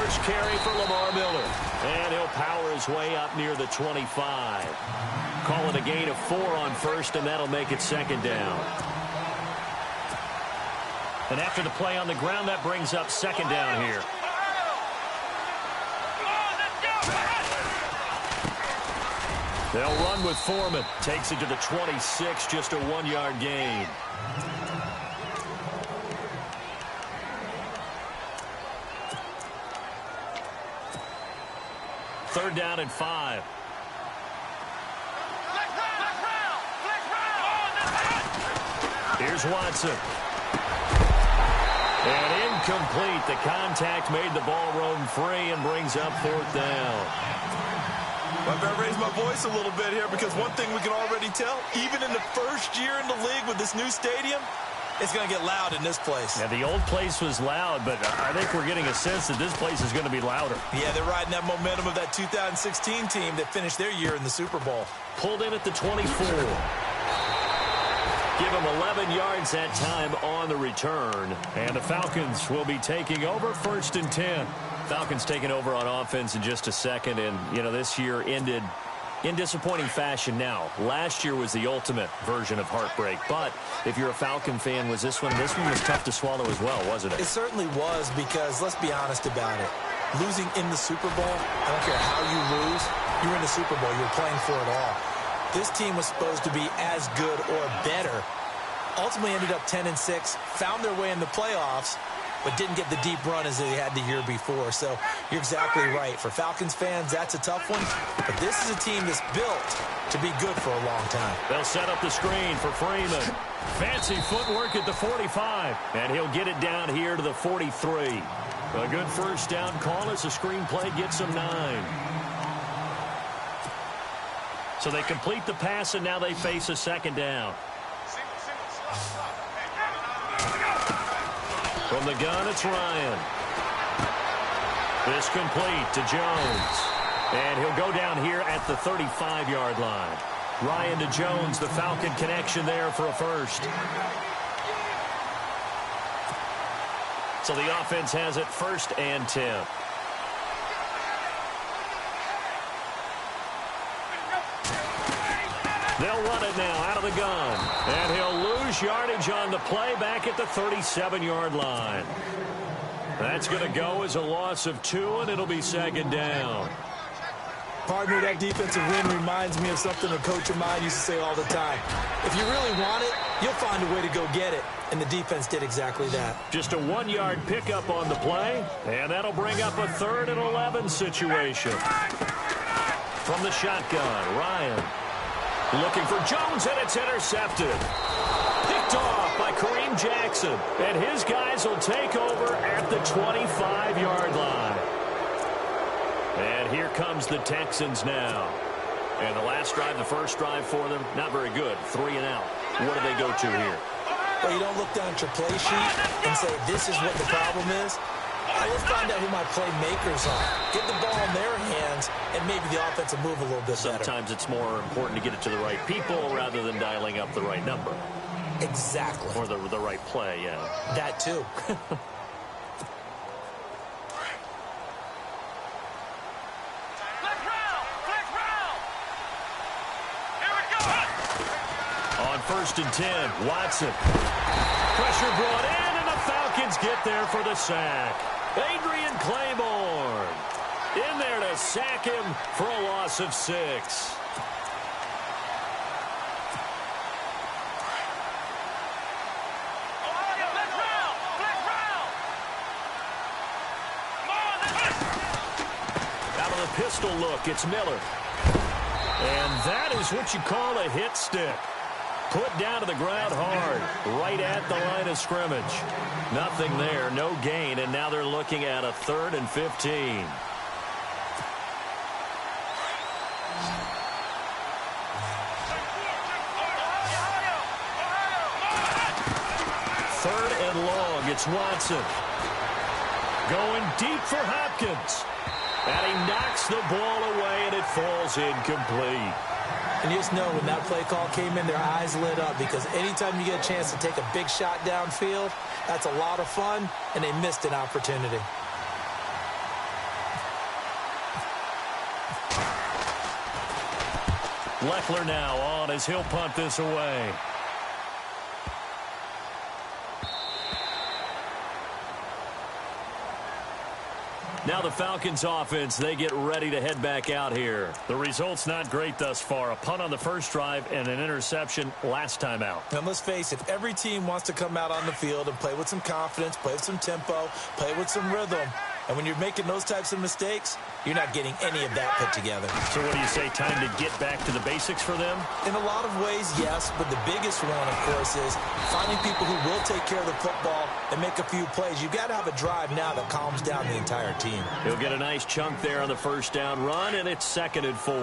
first carry for Lamar Miller. And he'll power his way up near the 25. Call it a gain of 4 on first, and that'll make it second down. And after the play on the ground, that brings up second down here. They'll run with Foreman. Takes it to the 26, just a 1-yard gain. Third down and 5. Here's Watson. And incomplete. The contact made the ball roam free and brings up fourth down. I better raise my voice a little bit here because one thing we can already tell, even in the first year in the league with this new stadium, it's going to get loud in this place. Yeah, the old place was loud, but I think we're getting a sense that this place is going to be louder. Yeah, they're riding that momentum of that 2016 team that finished their year in the Super Bowl. Pulled in at the 24. Give him 11 yards that time on the return. And the Falcons will be taking over first and 10. Falcons taking over on offense in just a second. And, you know, this year ended in disappointing fashion now. Last year was the ultimate version of heartbreak. But if you're a Falcon fan, this one was tough to swallow as well, wasn't it? It certainly was because, let's be honest about it, losing in the Super Bowl, I don't care how you lose, you're in the Super Bowl. You're playing for it all. This team was supposed to be as good or better. Ultimately ended up 10-6, found their way in the playoffs, but didn't get the deep run as they had the year before. So you're exactly right. For Falcons fans, that's a tough one. But this is a team that's built to be good for a long time. They'll set up the screen for Freeman. Fancy footwork at the 45. And he'll get it down here to the 43. A good first down call as the screenplay gets him 9. So they complete the pass, and now they face a second down. From the gun, it's Ryan. This complete to Jones. And he'll go down here at the 35-yard line. Ryan to Jones, the Falcon connection there for a first. So the offense has it first and 10. They'll run it now out of the gun. And he'll lose yardage on the play back at the 37-yard line. That's going to go as a loss of 2, and it'll be second down. Partner, that defensive win reminds me of something a coach of mine used to say all the time. If you really want it, you'll find a way to go get it. And the defense did exactly that. Just a 1-yard pickup on the play, and that'll bring up a 3rd and 11 situation. From the shotgun, Ryan. Looking for Jones, and it's intercepted. Picked off by Kareem Jackson. And his guys will take over at the 25-yard line. And here comes the Texans now. And the last drive, the first drive for them, not very good. 3 and out. What do they go to here? Well, you don't look down at your play sheet and say, this is what the problem is. Let's find out who my playmakers are. Get the ball in their hands, and maybe the offense will move a little bit better. Sometimes it's more important to get it to the right people rather than dialing up the right number. Exactly. Or the right play, yeah. That too. On first and 10, Watson. Pressure brought in, and the Falcons get there for the sack. Adrian Claiborne in there to sack him for a loss of 6. Out of the pistol look, it's Miller. And that is what you call a hit stick. Put down to the ground hard, right at the line of scrimmage. Nothing there, no gain, and now they're looking at a 3rd and 15. Third and long, it's Watson. Going deep for Hopkins. And he knocks the ball away, and it falls incomplete. And you just know when that play call came in, their eyes lit up because anytime you get a chance to take a big shot downfield, that's a lot of fun, and they missed an opportunity. Leckler now on as he'll punt this away. Now the Falcons offense, they get ready to head back out here. The result's not great thus far. A punt on the first drive and an interception last time out. And let's face it, every team wants to come out on the field and play with some confidence, play with some tempo, play with some rhythm. And when you're making those types of mistakes, you're not getting any of that put together. So what do you say, time to get back to the basics for them? In a lot of ways, yes, but the biggest one, of course, is finding people who will take care of the football and make a few plays. You've got to have a drive now that calms down the entire team. He'll get a nice chunk there on the first down run, and it's 2nd and 4.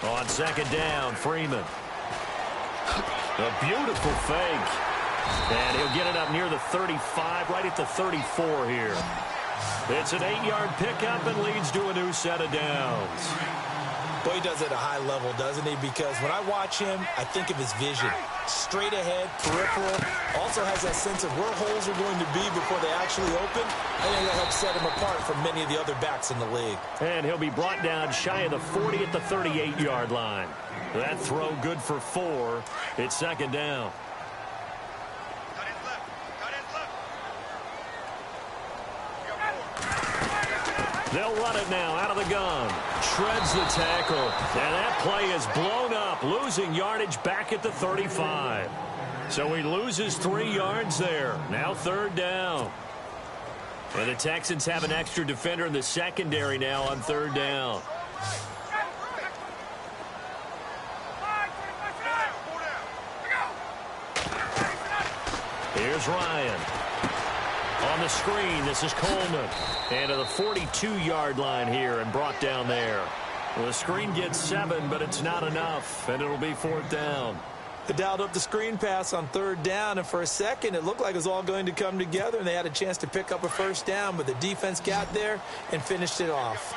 On 2nd down, Freeman. A beautiful fake. And he'll get it up near the 35, right at the 34 here. It's an 8-yard pickup and leads to a new set of downs. Boy, he does it at a high level, doesn't he? Because when I watch him, I think of his vision. Straight ahead, peripheral. Also has that sense of where holes are going to be before they actually open. I think that helps set him apart from many of the other backs in the league. And he'll be brought down shy of the 40 at the 38-yard line. That throw good for 4. It's 2nd down. They'll run it now out of the gun. Shreds the tackle. And that play is blown up, losing yardage back at the 35. So he loses 3 yards there. Now 3rd down. And the Texans have an extra defender in the secondary now on 3rd down. Here's Ryan. On the screen, this is Coleman. And to the 42-yard line here and brought down there. Well, the screen gets 7, but it's not enough, and it'll be 4th down. They dialed up the screen pass on 3rd down, and for a second, it looked like it was all going to come together, and they had a chance to pick up a 1st down, but the defense got there and finished it off.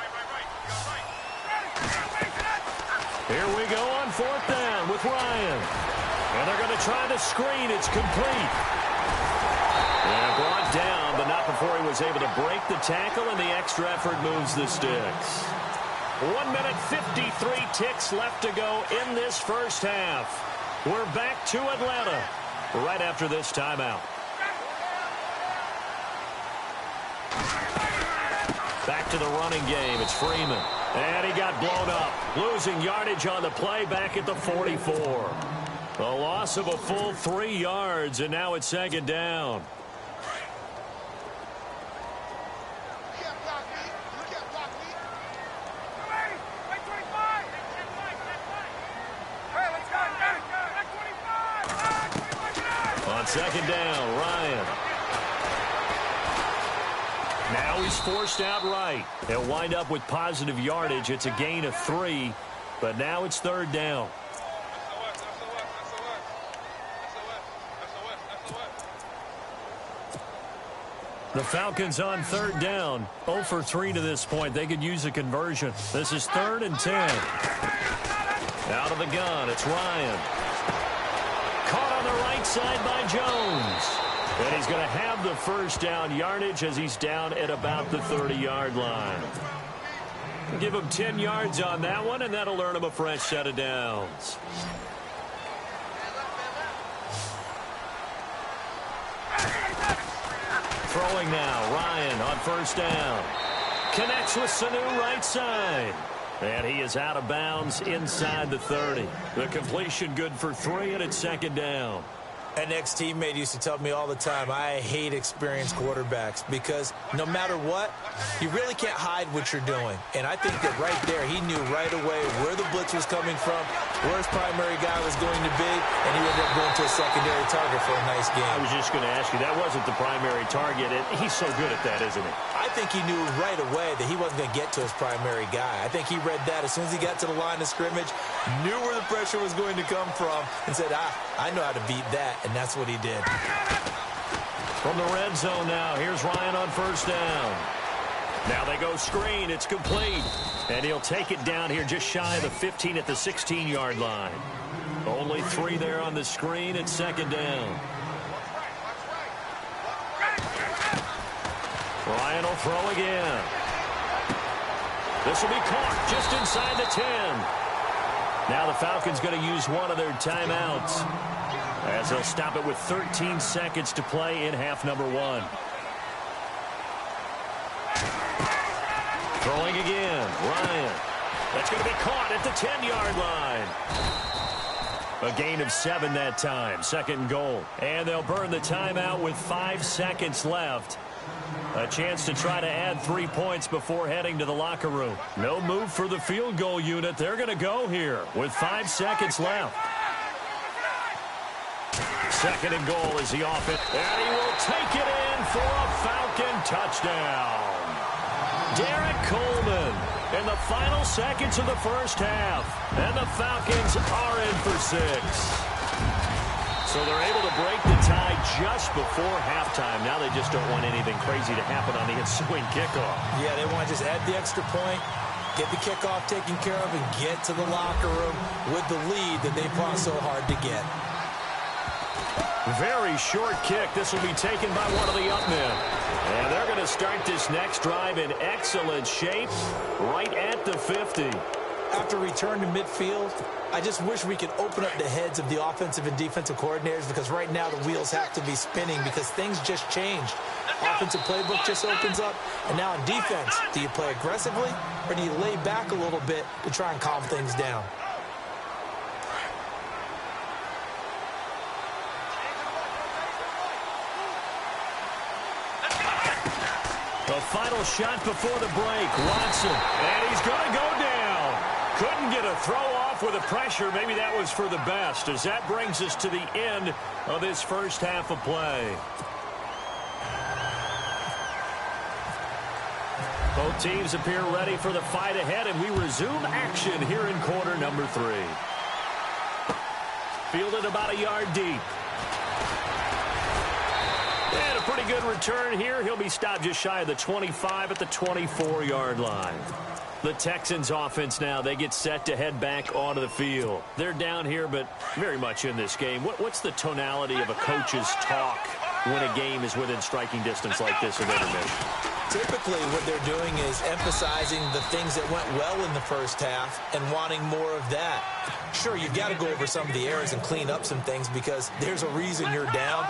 Here we go on 4th down with Ryan. And they're going to try the screen. It's complete. And brought down, but not before he was able to break the tackle, and the extra effort moves the sticks. 1 minute, 53 ticks left to go in this first half. We're back to Atlanta right after this timeout. Back to the running game. It's Freeman. And he got blown up, losing yardage on the play back at the 44. A loss of a full 3 yards, and now it's 2nd down. On 2nd down, Ryan. Now he's forced out right. They'll wind up with positive yardage. It's a gain of 3, but now it's 3rd down. The Falcons on 3rd down. 0 for 3 to this point. They could use a conversion. This is 3rd and 10. Out of the gun, it's Ryan. Caught on the right side by Jones. And he's going to have the first down yardage as he's down at about the 30-yard line. Give him 10 yards on that one, and that'll earn him a fresh set of downs. Throwing now, Ryan on 1st down. Connects with Sanu right side. And he is out of bounds inside the 30. The completion good for 3, and it's 2nd down. An ex-teammate used to tell me all the time, I hate experienced quarterbacks because no matter what, you really can't hide what you're doing. And I think that right there, he knew right away where the blitz was coming from, where his primary guy was going to be, and he ended up going to a secondary target for a nice game. I was just going to ask you, that wasn't the primary target, and he's so good at that, isn't he? I think he knew right away that he wasn't going to get to his primary guy. I think he read that as soon as he got to the line of scrimmage, knew where the pressure was going to come from, and said, I know how to beat that. And that's what he did. From the red zone now, here's Ryan on 1st down. Now they go screen. It's complete. And he'll take it down here just shy of the 15 at the 16-yard line. Only 3 there on the screen. It's 2nd down. Ryan will throw again. This will be caught just inside the 10. Now the Falcons going to use one of their timeouts as they'll stop it with 13 seconds to play in half number 1. Throwing again. Ryan. That's going to be caught at the 10-yard line. A gain of 7 that time. Second and goal. And they'll burn the timeout with 5 seconds left. A chance to try to add 3 points before heading to the locker room. No move for the field goal unit. They're going to go here with 5 seconds left. Second and goal is the offense. And he will take it in for a Falcon touchdown. Derek Coleman in the final seconds of the first half. And the Falcons are in for 6. So they're able to break the tie just before halftime. Now they just don't want anything crazy to happen on the ensuing kickoff. Yeah, they want to just add the extra point, get the kickoff taken care of, and get to the locker room with the lead that they fought so hard to get. Very short kick. This will be taken by one of the up men. And they're going to start this next drive in excellent shape right at the 50. After return to midfield, I just wish we could open up the heads of the offensive and defensive coordinators, because right now the wheels have to be spinning because things just changed. Offensive playbook just opens up, and now in defense, do you play aggressively or do you lay back a little bit to try and calm things down? The final shot before the break. Watson. And he's going to go down. Couldn't get a throw off with the pressure. Maybe that was for the best, as that brings us to the end of this first half of play. Both teams appear ready for the fight ahead, and we resume action here in quarter number 3. Fielded about a yard deep. And a pretty good return here. He'll be stopped just shy of the 25 at the 24-yard line. The Texans offense now, they get set to head back onto the field. They're down here, but very much in this game. What's the tonality of a coach's talk when a game is within striking distance like this in intermission? Typically, what they're doing is emphasizing the things that went well in the first half and wanting more of that. Sure, you've got to go over some of the errors and clean up some things because there's a reason you're down.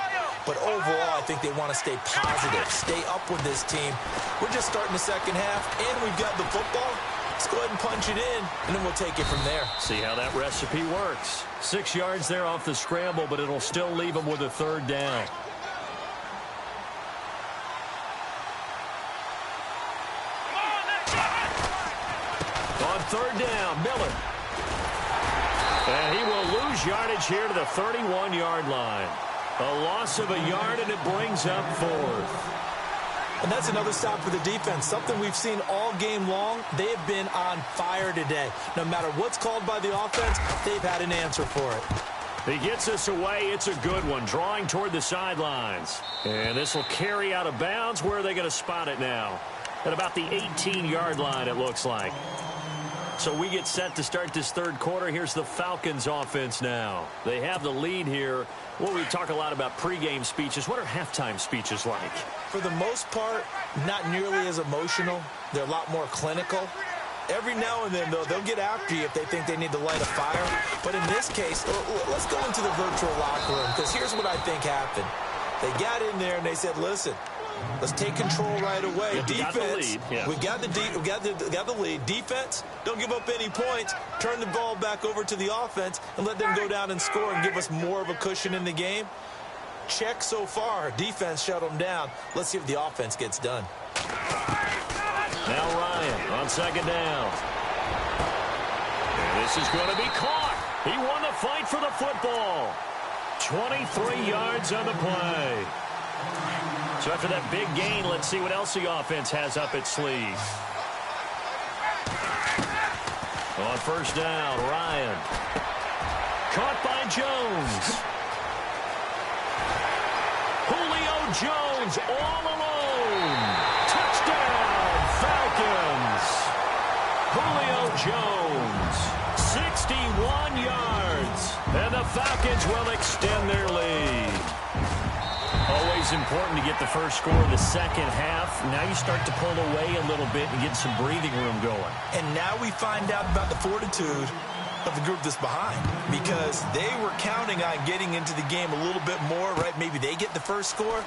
But overall, I think they want to stay positive, stay up with this team. We're just starting the second half, and we've got the football. Let's go ahead and punch it in, and then we'll take it from there. See how that recipe works. 6 yards there off the scramble, but it'll still leave them with a third down. On third down, Miller. And he will lose yardage here to the 31-yard line. A loss of a yard, and it brings up 4th. And that's another stop for the defense. Something we've seen all game long. They have been on fire today. No matter what's called by the offense, they've had an answer for it. He gets us away. It's a good one, drawing toward the sidelines. And this will carry out of bounds. Where are they going to spot it now? At about the 18-yard line, it looks like. So we get set to start this third quarter. Here's the Falcons offense now. They have the lead here. Well, we talk a lot about pregame speeches. What are halftime speeches like? For the most part, not nearly as emotional. They're a lot more clinical. Every now and then, though, they'll get after you if they think they need to light a fire. But in this case, let's go into the virtual locker room, because here's what I think happened. They got in there and they said, listen, let's take control right away. Defense, we got the lead. Defense, don't give up any points. Turn the ball back over to the offense and let them go down and score and give us more of a cushion in the game. Check so far. Defense shut them down. Let's see if the offense gets done. Now Ryan on second down. And this is going to be caught. He won the fight for the football. 23 yards on the play. So after that big gain, let's see what else the offense has up its sleeve. On first down, Ryan. Caught by Jones. Julio Jones all alone. Touchdown, Falcons. Julio Jones, 61 yards. And the Falcons will extend their lead. A Always important to get the first score of the second half. Now you start to pull away a little bit and get some breathing room going. And now we find out about the fortitude of the group that's behind, because they were counting on getting into the game a little bit more, right? Maybe they get the first score.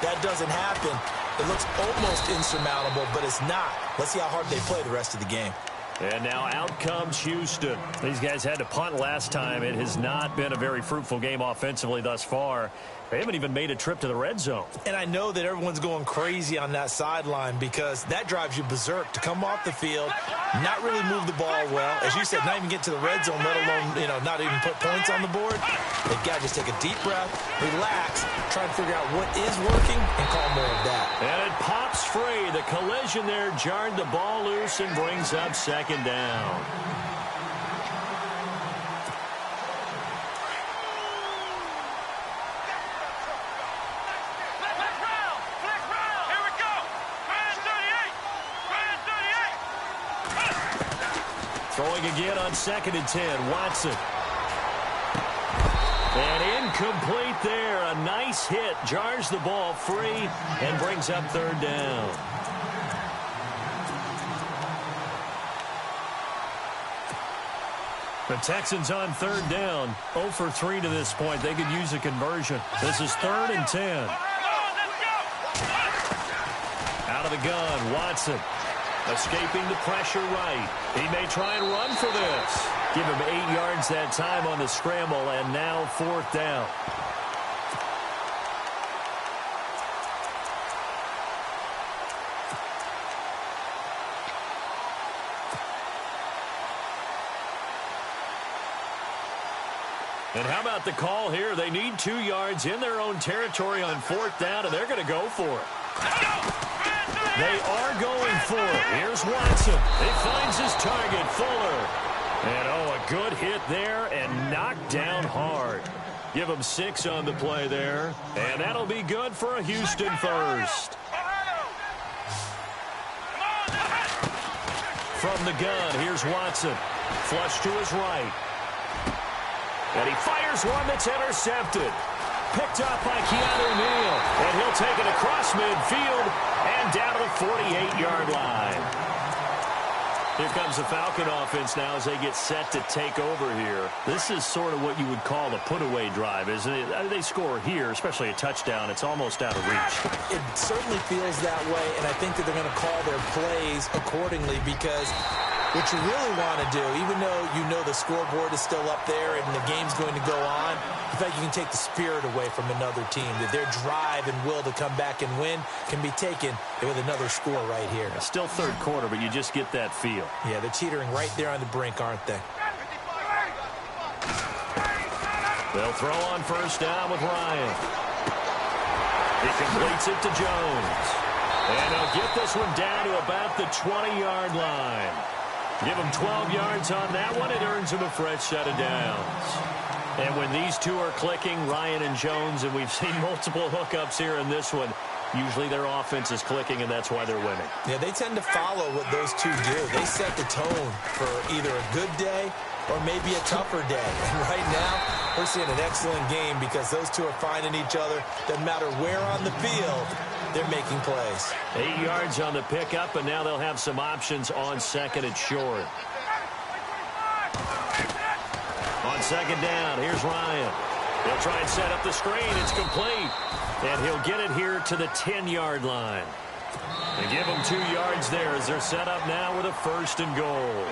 That doesn't happen. It looks almost insurmountable, but it's not. Let's see how hard they play the rest of the game. And now out comes Houston. These guys had to punt last time. It has not been a very fruitful game offensively thus far. They haven't even made a trip to the red zone. And I know that everyone's going crazy on that sideline because that drives you berserk to come off the field, not really move the ball well. As you said, not even get to the red zone, let alone, not even put points on the board. They've got to just take a deep breath, relax, try and figure out what is working, and call more of that. And it pops free. The collision there jarred the ball loose and brings up second down. Throwing again on 2nd and 10. Watson. And incomplete there. A nice hit. Jars the ball free and brings up 3rd down. The Texans on 3rd down. 0 for 3 to this point. They could use a conversion. This is 3rd and 10. Out of the gun. Watson. Escaping the pressure right. He may try and run for this. Give him 8 yards that time on the scramble, and now 4th down. And how about the call here? They need 2 yards in their own territory on 4th down, and they're going to go for it. They are going for it. Here's Watson. He finds his target, Fuller. And, a good hit there and knocked down hard. Give him 6 on the play there. And that'll be good for a Houston first. From the gun, here's Watson. Flush to his right. And he fires one that's intercepted. Picked up by Keanu Neal. And he'll take it across midfield and down to the 48-yard line. Here comes the Falcon offense now as they get set to take over here. This is sort of what you would call a put-away drive, isn't it? They score here, especially a touchdown. It's almost out of reach. It certainly feels that way, and I think that they're going to call their plays accordingly because what you really want to do, even though you know the scoreboard is still up there and the game's going to go on, I feel like you can take the spirit away from another team. That their drive and will to come back and win can be taken with another score right here. Still 3rd quarter, but you just get that feel. Yeah, they're teetering right there on the brink, aren't they? They'll throw on 1st down with Ryan. He completes it to Jones. And he'll get this one down to about the 20-yard line. Give him 12 yards on that one. It earns him a fresh set of downs. And when these two are clicking, Ryan and Jones, and we've seen multiple hookups here in this one, usually their offense is clicking, and that's why they're winning. Yeah, they tend to follow what those two do. They set the tone for either a good day or maybe a tougher day. And right now, we're seeing an excellent game because those two are finding each other. Doesn't matter where on the field, they're making plays. 8 yards on the pickup, and now they'll have some options on 2nd and short. On 2nd down, here's Ryan. He'll try and set up the screen. It's complete. And he'll get it here to the 10-yard line. They give him 2 yards there as they're set up now with a 1st and goal.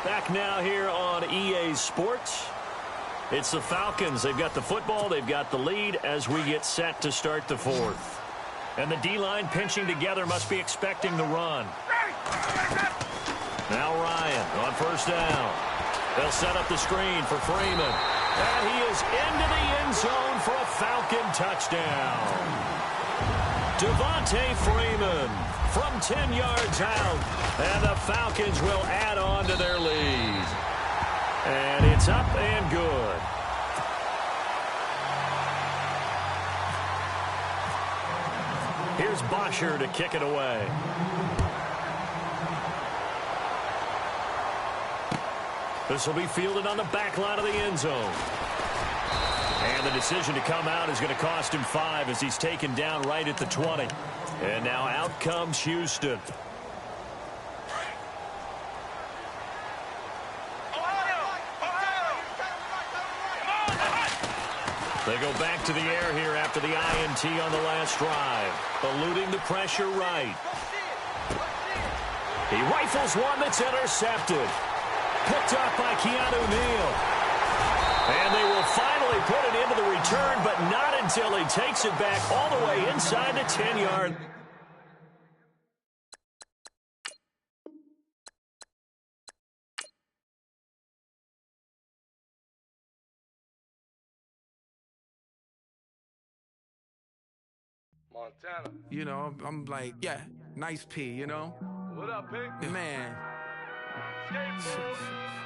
Back now here on EA Sports. It's the Falcons. They've got the football. They've got the lead as we get set to start the 4th. And the D-line pinching together must be expecting the run. Now Ryan on 1st down. They'll set up the screen for Freeman. And he is into the end zone for a Falcon touchdown. Devontae Freeman from 10 yards out. And the Falcons will add on to their lead. And it's up and good. Here's Bosher to kick it away. This will be fielded on the back line of the end zone. And the decision to come out is going to cost him 5 as he's taken down right at the 20. And now out comes Houston. They go back to the air here after the INT on the last drive. Eluding the pressure right. He rifles one that's intercepted. Picked up by Keanu Neal. And they will finally put it into the return, but not until he takes it back all the way inside the 10-yard. Montana. You know, I'm like, yeah, nice P, you know? What up, Pink? Man. Skateboard.